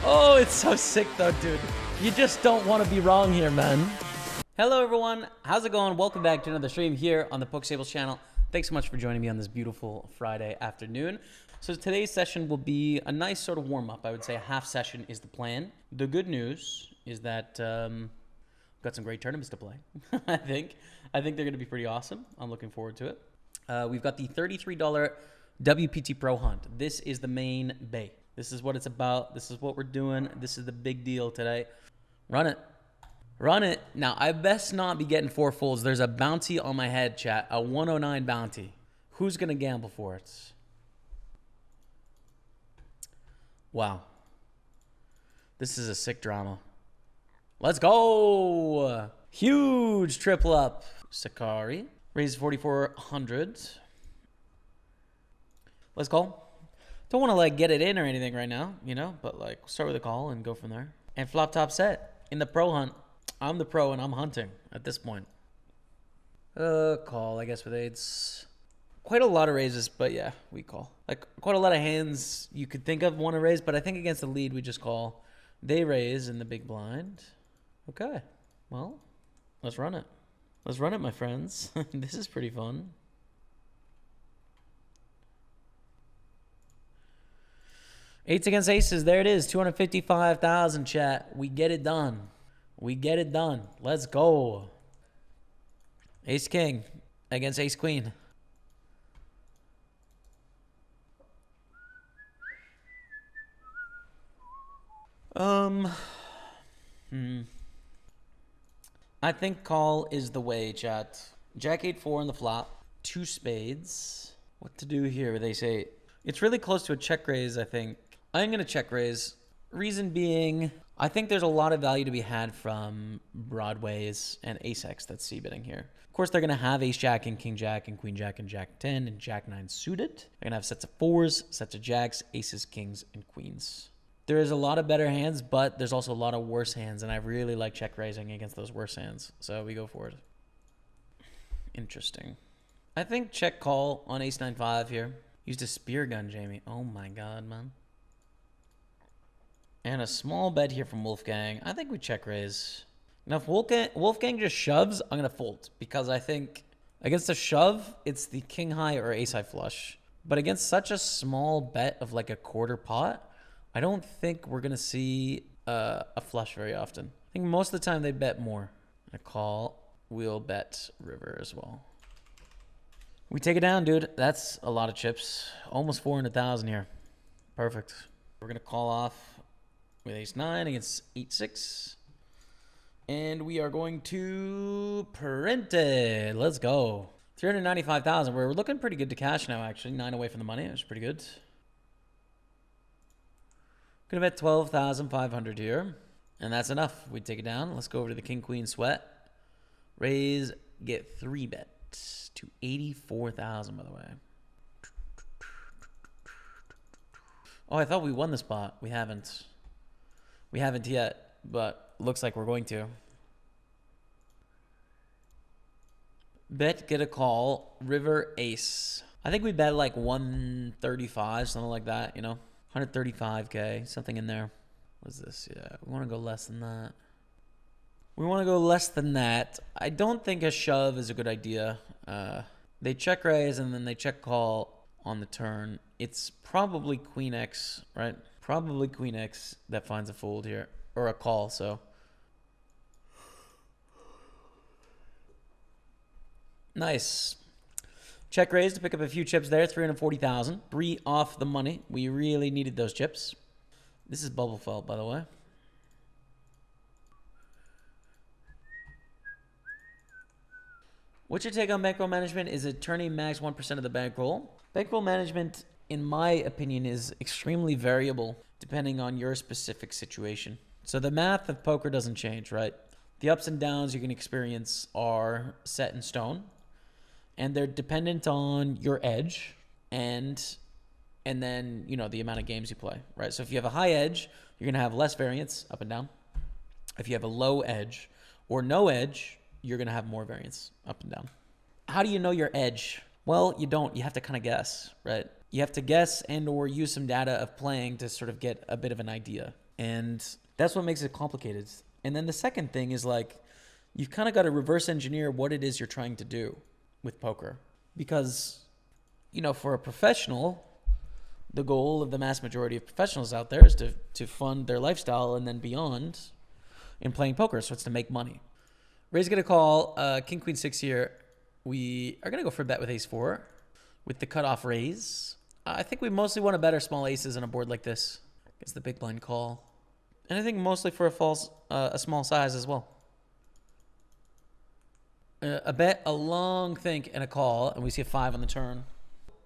Oh, it's so sick though, dude. You just don't want to be wrong here, man. Hello, everyone. How's it going? Welcome back to another stream here on the PokerStaples channel. Thanks so much for joining me on this beautiful Friday afternoon. So today's session will be a nice sort of warm-up. I would say a half session is the plan. The good news is that we've got some great tournaments to play. I think they're going to be pretty awesome. I'm looking forward to it. We've got the $33 WPT Pro Hunt. This is the main bait. This is what it's about. This is what we're doing. This is the big deal today. Run it. Run it. Now, I best not be getting four folds. There's a bounty on my head, chat. A 109 bounty. Who's going to gamble for it? Wow. This is a sick drama. Let's go. Huge triple up. Sakari. Raise 4,400. Let's go. Don't want to like get it in or anything right now, you know, but like start with a call and go from there. And flop top set in the pro hunt. I'm the pro and I'm hunting at this point. Call, I guess, with eights. Quite a lot of raises, but yeah, we call. Like quite a lot of hands you could think of want to raise, but I think against the lead we just call. They raise in the big blind. Okay, well, let's run it. Let's run it, my friends. This is pretty fun. Eights against aces. There it is. 255,000, chat. We get it done. We get it done. Let's go. Ace king against ace queen. I think call is the way, chat. Jack 8-4 on the flop. Two spades. What to do here with ace 8? It's really close to a check raise, I think. I'm going to check raise. Reason being, I think there's a lot of value to be had from broadways and ace-x that's c-betting here. Of course, they're going to have ace-jack and king-jack and queen-jack and jack-10 and jack-9 suited. They're going to have sets of fours, sets of jacks, aces, kings, and queens. There is a lot of better hands, but there's also a lot of worse hands, and I really like check raising against those worse hands. So we go for it. Interesting. I think check call on ace-9-5 here. Used a spear gun, Jamie. Oh my god, man. And a small bet here from Wolfgang. I think we check raise. Now, if Wolfgang just shoves, I'm going to fold. Because I think against a shove, it's the king high or ace high flush. But against such a small bet of like a quarter pot, I don't think we're going to see a flush very often. I think most of the time they bet more. A call, we'll bet river as well. We take it down, dude. That's a lot of chips. Almost 400,000 here. Perfect. We're going to call off with ace-9 against 8-6. And we are going to print it. Let's go. 395,000. We're looking pretty good to cash now, actually. 9 away from the money. That's pretty good. Gonna bet 12,500 here. And that's enough. We take it down. Let's go over to the king-queen sweat. Raise, get 3 bets to 84,000, by the way. Oh, I thought we won the spot. We haven't. We haven't yet, but looks like we're going to. Bet, get a call. River, ace. I think we bet like 135, something like that, you know? 135K, something in there. What's this? Yeah, we want to go less than that. We want to go less than that. I don't think a shove is a good idea. They check raise and then they check call on the turn. It's probably queen X, right? Probably queen X that finds a fold here. Or a call, so. Nice. Check raise to pick up a few chips there. 340,000. 3 off the money. We really needed those chips. This is bubble felt, by the way. What's your take on bankroll management? Is it turning max 1% of the bankroll? Bankroll management, in my opinion, is extremely variable depending on your specific situation. So the math of poker doesn't change, right? The ups and downs you can experience are set in stone, and they're dependent on your edge and then, you know, the amount of games you play, right? So if you have a high edge, you're going to have less variance up and down. If you have a low edge or no edge, you're going to have more variance up and down. How do you know your edge? Well, you don't. You have to kind of guess, right? You have to guess and or use some data of playing to sort of get a bit of an idea. And that's what makes it complicated. And then the second thing is like, you've kind of got to reverse engineer what it is you're trying to do with poker. Because, you know, for a professional, the goal of the mass majority of professionals out there is to fund their lifestyle and then beyond in playing poker. So it's to make money. Ray's going to call King, Queen, 6 here. We are going to go for a bet with Ace 4 with the cutoff raise. I think we mostly want to bet our small aces on a board like this. It's the big blind call. And I think mostly for a small size as well. A bet, a long think, and a call, and we see a 5 on the turn.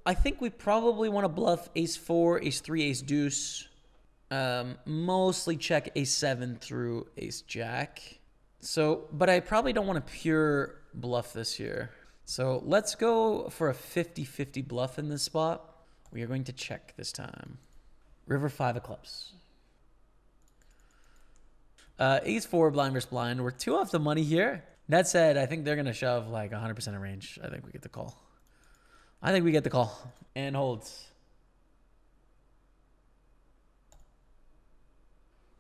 I think we probably want to bluff Ace 4, Ace 3, Ace Deuce. Mostly check Ace 7 through Ace Jack. So, but I probably don't want to pure bluff this here. So let's go for a 50-50 bluff in this spot. We are going to check this time. River 5 of clubs. Ace 4 blind versus blind. We're 2 off the money here. That said, I think they're going to shove like 100% of range. I think we get the call. I think we get the call. And holds.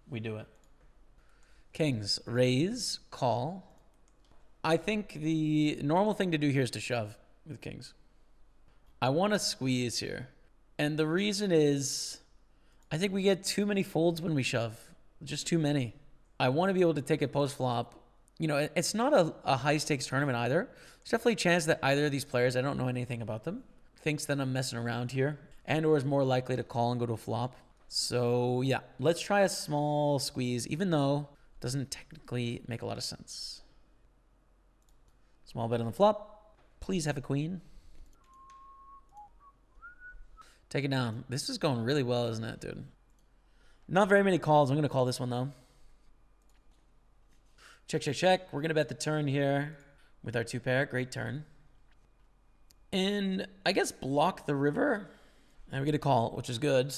We do it. Kings, raise, call. I think the normal thing to do here is to shove with kings. I want to squeeze here. And the reason is I think we get too many folds when we shove. Just too many. I want to be able to take it post-flop. You know, it's not a high-stakes tournament either. There's definitely a chance that either of these players, I don't know anything about them, thinks that I'm messing around here and or is more likely to call and go to a flop. So, yeah, let's try a small squeeze, even though it doesn't technically make a lot of sense. Small bet on the flop. Please have a queen. Take it down. This is going really well, isn't it, dude? Not very many calls. I'm going to call this one, though. Check, check, check. We're going to bet the turn here with our 2-pair. Great turn. And I guess block the river. And we get a call, which is good.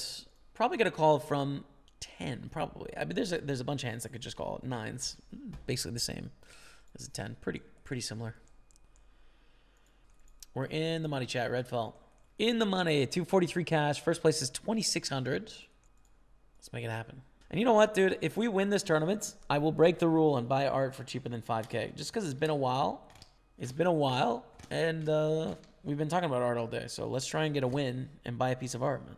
Probably get a call from 10, probably. I mean, there's a bunch of hands that could just call it. 9s. Basically the same as a 10. Pretty similar. We're in the money, chat. Red fell. In the money. 243 cash. First place is 2,600. Let's make it happen. And you know what, dude? If we win this tournament, I will break the rule and buy art for cheaper than 5K. Just because it's been a while. It's been a while. And we've been talking about art all day. So let's try and get a win and buy a piece of art, man.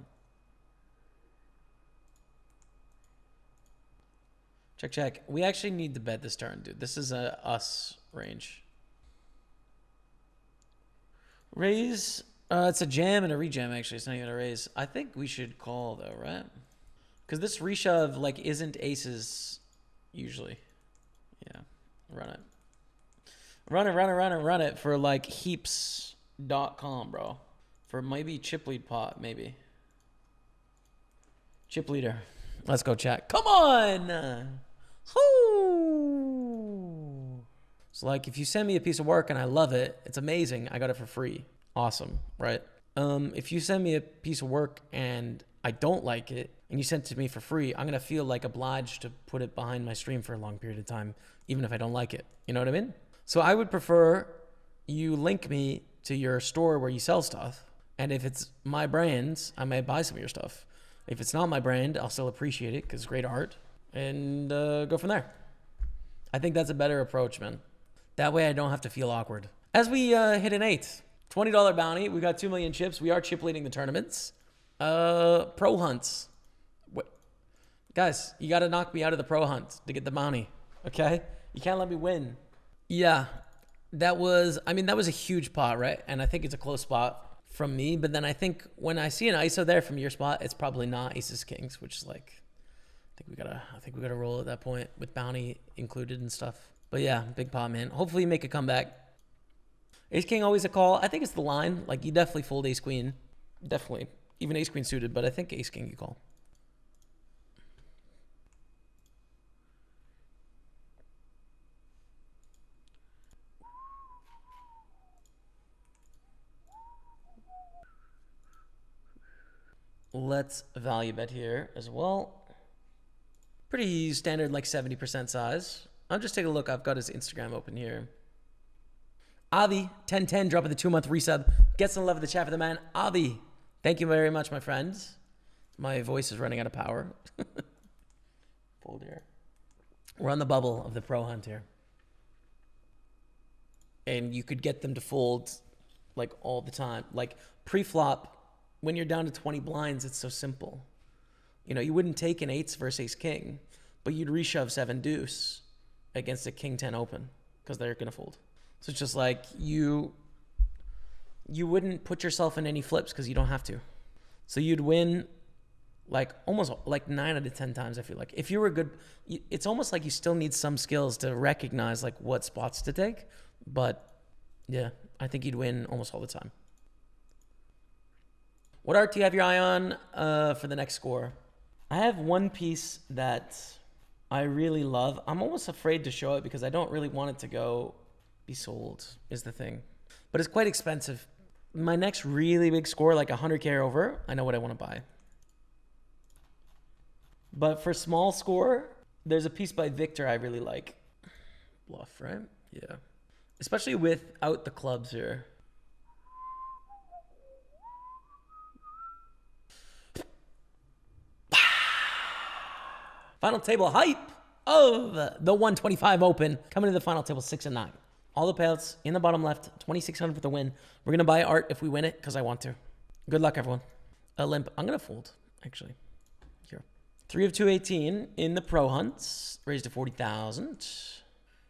Check, check. We actually need to bet this turn, dude. This is a us range. Raise. It's a jam and a rejam, actually. It's not even a raise. I think we should call, though, right? Because this reshove, like, isn't aces usually. Yeah. Run it. Run it for, like, heaps.com, bro. For maybe chip lead pot, maybe. Chip leader. Let's go, chat. Come on! Woo! So, like, if you send me a piece of work and I love it, it's amazing. I got it for free. Awesome, right? If you send me a piece of work and I don't like it, and you send it to me for free, I'm going to feel like obliged to put it behind my stream for a long period of time, even if I don't like it. You know what I mean? So I would prefer you link me to your store where you sell stuff. And if it's my brand, I may buy some of your stuff. If it's not my brand, I'll still appreciate it because it's great art. And go from there. I think that's a better approach, man. That way I don't have to feel awkward. As we hit an 8, $20 bounty. We got 2 million chips. We are chip leading the tournaments. Pro hunts. Guys, you got to knock me out of the pro hunt to get the bounty, okay? You can't let me win. Yeah, that was a huge pot, right? And I think it's a close spot from me. But then I think when I see an ISO there from your spot, it's probably not aces kings, which is like, I think we gotta roll at that point with bounty included and stuff. But yeah, big pot, man. Hopefully you make a comeback. Ace king always a call. I think it's the line. Like you definitely fold ace queen, definitely. Even ace queen suited, but I think ace king you call. Let's value bet here as well. Pretty standard, like 70% size. I'm just taking a look. I've got his Instagram open here. Avi, 1010, dropping the 2-month resub. Get some love in the chat for the man. Avi, thank you very much, my friends. My voice is running out of power. Fold here. We're on the bubble of the pro hunt here. And you could get them to fold like all the time. Like pre-flop, when you're down to 20 blinds, it's so simple. You know, you wouldn't take an 8s versus ace-king, but you'd reshove 7 deuce against a king 10 open because they're going to fold. So it's just like you wouldn't put yourself in any flips because you don't have to. So you'd win like almost like 9 out of 10 times, I feel like. If you were good, it's almost like you still need some skills to recognize like what spots to take. But yeah, I think you'd win almost all the time. What art do you have your eye on for the next score? I have one piece that I really love. I'm almost afraid to show it because I don't really want it to be sold is the thing. But it's quite expensive. My next really big score, like 100K or over, I know what I want to buy. But for small score, there's a piece by Victor I really like. Bluff, right? Yeah. Especially without the clubs here. Final table hype of the 125 Open. Coming to the final table, 6 and 9. All the payouts in the bottom left, 2,600 for the win. We're going to buy art if we win it because I want to. Good luck, everyone. A limp. I'm going to fold, actually. Here. 3 of 218 in the pro hunts. Raised to 40,000.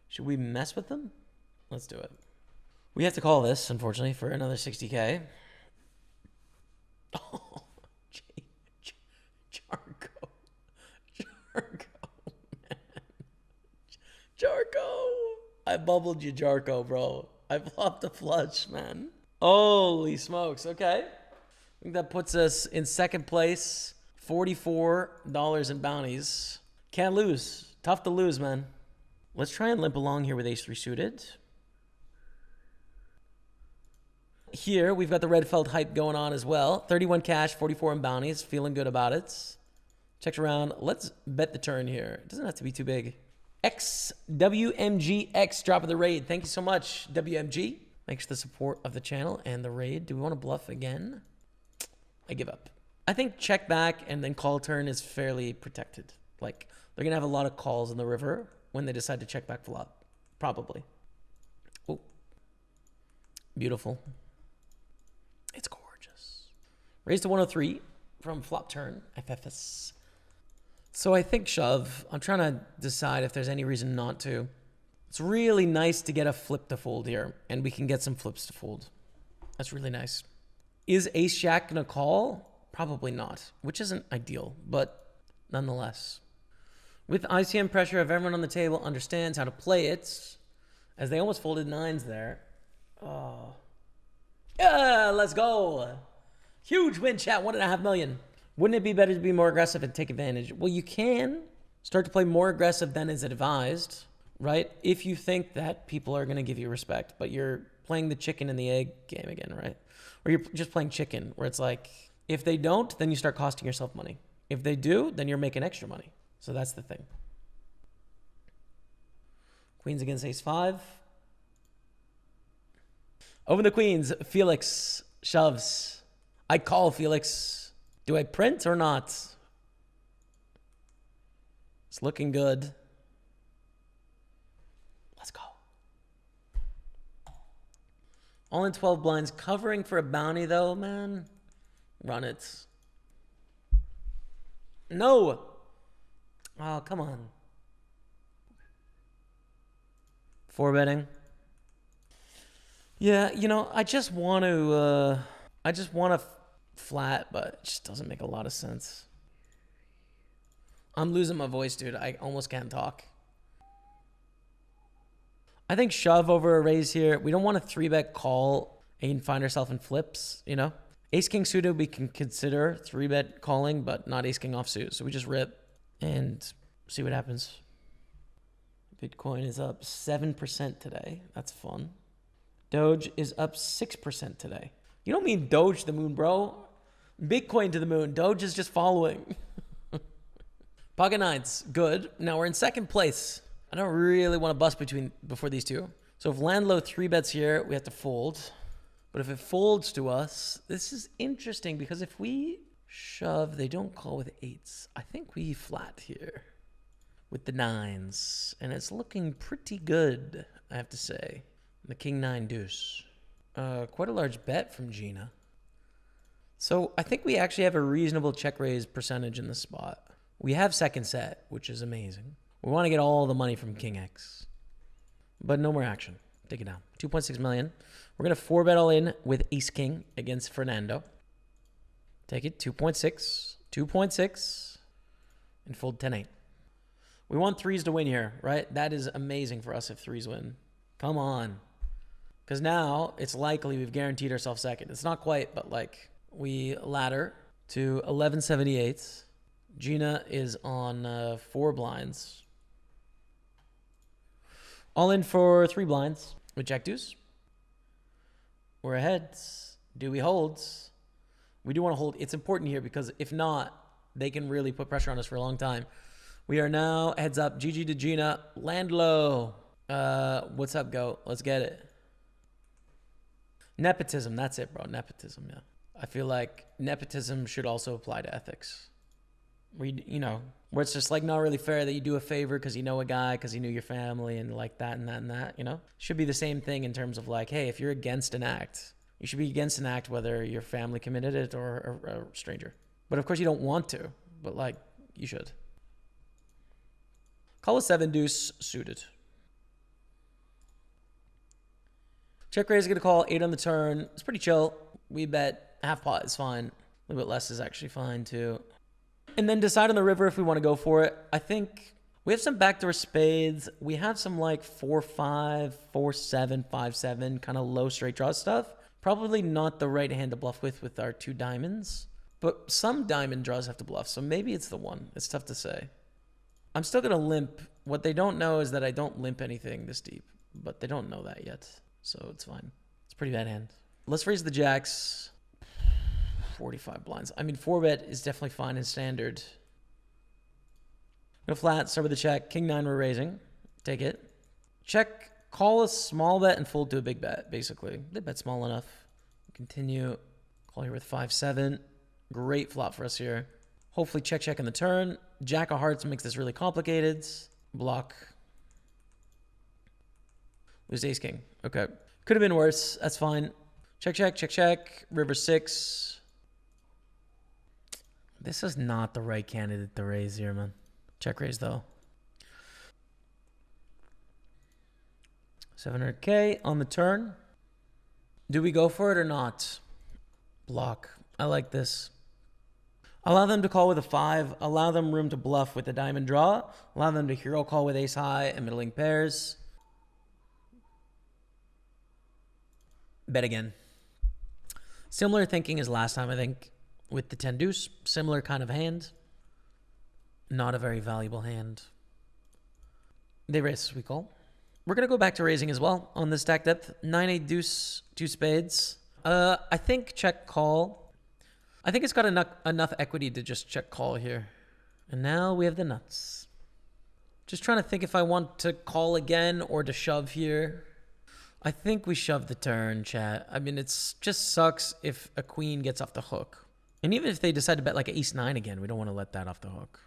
Should we mess with them? Let's do it. We have to call this, unfortunately, for another 60K. Oh, Jarko. Man. Jarko. I bubbled you, Jarko, bro. I flopped a flush, man. Holy smokes. Okay. I think that puts us in second place. $44 in bounties. Can't lose. Tough to lose, man. Let's try and limp along here with ace-3 suited. Here, we've got the red felt hype going on as well. 31 cash, 44 in bounties. Feeling good about it. Checked around. Let's bet the turn here. It doesn't have to be too big. WMGX dropping the raid. Thank you so much, WMG. Thanks for the support of the channel and the raid. Do we want to bluff again? I give up. I think check back and then call turn is fairly protected. Like, they're going to have a lot of calls in the river when they decide to check back flop. Probably. Oh. Beautiful. It's gorgeous. Raised to 103 from flop turn. FFS. So I think shove. I'm trying to decide if there's any reason not to. It's really nice to get a flip to fold here, and we can get some flips to fold. That's really nice. Is ace jack gonna call? Probably not, which isn't ideal, but nonetheless. With ICM pressure, if everyone on the table understands how to play it, as they almost folded 9s there. Oh. Yeah, let's go. Huge win, chat, 1.5 million. Wouldn't it be better to be more aggressive and take advantage? Well, you can start to play more aggressive than is advised, right? If you think that people are going to give you respect, but you're playing the chicken and the egg game again, right? Or you're just playing chicken, where it's like, if they don't, then you start costing yourself money. If they do, then you're making extra money. So that's the thing. Queens against ace-5. Over the queens, Felix shoves. I call Felix. Do I print or not? It's looking good. Let's go. All in 12 blinds. Covering for a bounty, though, man. Run it. No. Oh, come on. 4-betting. Yeah, you know, I just want to flat, but it just doesn't make a lot of sense. I'm losing my voice, dude. I almost can't talk. I think shove over a raise here. We don't want a 3-bet call and find ourselves in flips, you know? Ace-king suited, we can consider 3-bet calling, but not ace-king offsuit. So we just rip and see what happens. Bitcoin is up 7% today. That's fun. Doge is up 6% today. You don't mean Doge to the moon, bro. Bitcoin to the moon. Doge is just following. Pocket nines, good. Now we're in second place. I don't really want to bust before these two. So if land low 3-bets here, we have to fold. But if it folds to us, this is interesting because if we shove, they don't call with 8s. I think we flat here. with the nines. And it's looking pretty good, I have to say. The king nine deuce. Quite a large bet from Gina. So I think we actually have a reasonable check raise percentage in this spot. We have second set, which is amazing. We want to get all the money from King X. But no more action. Take it down. 2.6 million. We're going to 4-bet all in with Ace King against Fernando. Take it. 2.6. 2.6. And fold 10-8. We want threes to win here, right? That is amazing for us if threes win. Come on. Because now it's likely we've guaranteed ourselves second. It's not quite, but like we ladder to 1178. Gina is on 4 blinds. All in for 3 blinds with Jack Deuce. We're ahead. Do we hold? We do want to hold. It's important here because if not, they can really put pressure on us for a long time. We are now heads up. GG to Gina. Land low. What's up, go? Let's get it. Nepotism. That's it, bro. Nepotism, yeah. I feel like nepotism should also apply to ethics. Where it's just like not really fair that you do a favor because you know a guy, because he knew your family and like that and that and that, Should be the same thing in terms of like, hey, if you're against an act, you should be against an act whether your family committed it or a stranger. But of course you don't want to, but like you should. Call a 7 deuce suited. Check raise is going to call 8 on the turn. It's pretty chill. We bet half pot is fine. A little bit less is actually fine too. And then decide on the river if we want to go for it. I think we have some backdoor spades. We have some like 4-5, 4-7, 5-7 kind of low straight draw stuff. Probably not the right hand to bluff with our 2 diamonds. But some diamond draws have to bluff, so maybe it's the one. It's tough to say. I'm still going to limp. What they don't know is that I don't limp anything this deep. But they don't know that yet, so it's fine. It's a pretty bad hand. Let's raise the jacks. 45 blinds. I mean, 4-bet is definitely fine and standard. Go flat, start with the check. King 9 we're raising. Take it. Check, call a small bet and fold to a big bet, basically. They bet small enough. Continue. Call here with 5-7. Great flop for us here. Hopefully check in the turn. Jack of hearts makes this really complicated. Block. Lose ace king. Okay. Could have been worse. That's fine. Check. River 6. This is not the right candidate to raise here, man. Check raise, though. 700K on the turn. Do we go for it or not? Block. I like this. Allow them to call with a 5. Allow them room to bluff with the diamond draw. Allow them to hero call with ace high and middling pairs. Bet again. Similar thinking as last time, I think. With the 10 deuce, similar kind of hand. Not a very valuable hand. They raise, we call. We're going to go back to raising as well on the stack depth. 9-8 deuce, 2 spades. I think check call. I think it's got enough equity to just check call here. And now we have the nuts. Just trying to think if I want to call again or to shove here. I think we shove the turn, chat. I mean, it's just sucks if a queen gets off the hook. And even if they decide to bet like an ace 9 again, we don't want to let that off the hook.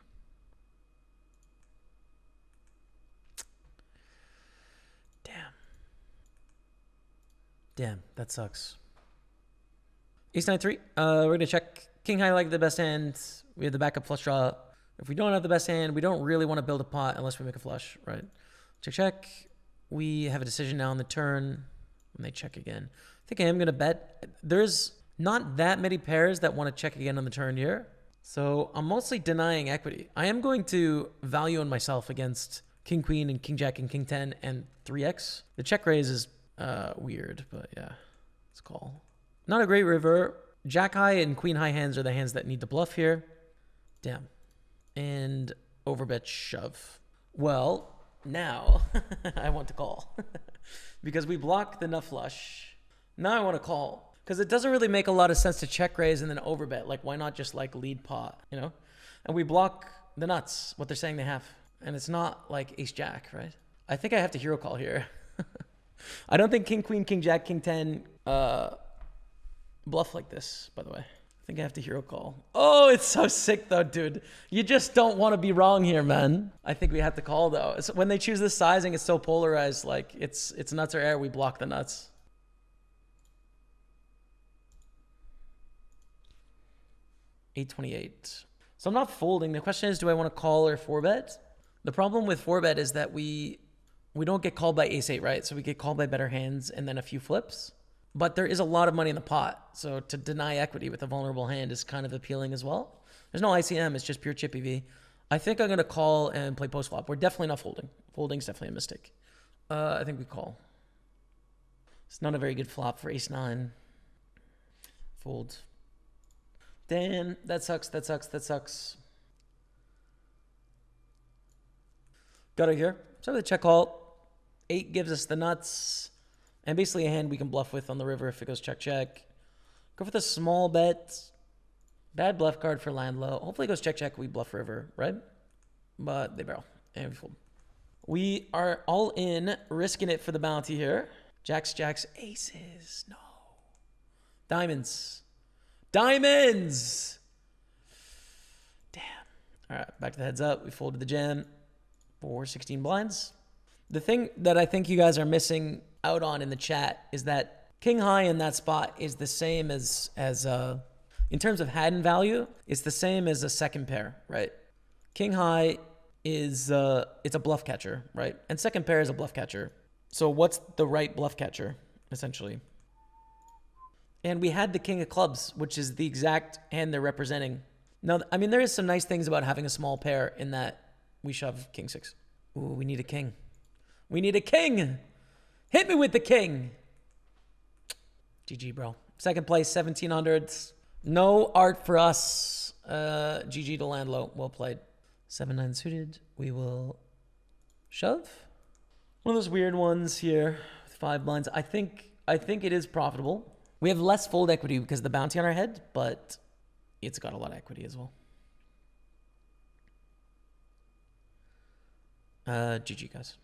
Damn, that sucks. Ace 9-3. We're going to check king high like the best hand. We have the backup flush draw. If we don't have the best hand, we don't really want to build a pot unless we make a flush, right? Check. We have a decision now on the turn. When they check again. I think I am going to bet. There's not that many pairs that want to check again on the turn here. So I'm mostly denying equity. I am going to value in myself against king queen and king jack and king 10 and 3x. The check raise is weird, but yeah, it's call. Not a great river. Jack high and queen high hands are the hands that need to bluff here. Damn. And overbet shove. Well, now I want to call because we block the nut flush. Now I want to call. Because it doesn't really make a lot of sense to check raise and then overbet. Like, why not just like lead pot, And we block the nuts, what they're saying they have. And it's not like ace jack, right? I think I have to hero call here. I don't think king queen, king jack, king 10 bluff like this, by the way. I think I have to hero call. Oh, it's so sick though, dude. You just don't want to be wrong here, man. I think we have to call though. When they choose this sizing, it's so polarized. Like it's nuts or air. We block the nuts. $8.28. So I'm not folding. The question is, do I want to call or 4-bet? The problem with 4-bet is that we don't get called by ace-8, right? So we get called by better hands and then a few flips. But there is a lot of money in the pot. So to deny equity with a vulnerable hand is kind of appealing as well. There's no ICM. It's just pure chip EV. I think I'm going to call and play post-flop. We're definitely not folding. Folding's definitely a mistake. I think we call. It's not a very good flop for ace-9. Fold. Damn, that sucks, that sucks, that sucks. Got it here. So the check call. 8 gives us the nuts. And basically a hand we can bluff with on the river if it goes check, check. Go for the small bet. Bad bluff card for land low. Hopefully it goes check, check. We bluff river, right? But they barrel. And we fold. We are all in, risking it for the bounty here. Jacks, jacks, aces. No. Diamonds. Diamonds! Damn. All right, back to the heads up. We folded the jam for 16 blinds. The thing that I think you guys are missing out on in the chat is that king high in that spot is the same as in terms of hand value, it's the same as a second pair, right? King high is it's a bluff catcher, right? And second pair is a bluff catcher. So what's the right bluff catcher, essentially? And we had the king of clubs, which is the exact hand they're representing. Now, I mean, there is some nice things about having a small pair in that we shove king 6. Ooh, we need a king. We need a king. Hit me with the king. GG, bro. Second place, 1700s. No art for us. GG to land low. Well played. 7-9 suited. We will shove. One of those weird ones here with 5 blinds. I think it is profitable. We have less fold equity because of the bounty on our head, but it's got a lot of equity as well. GG, guys.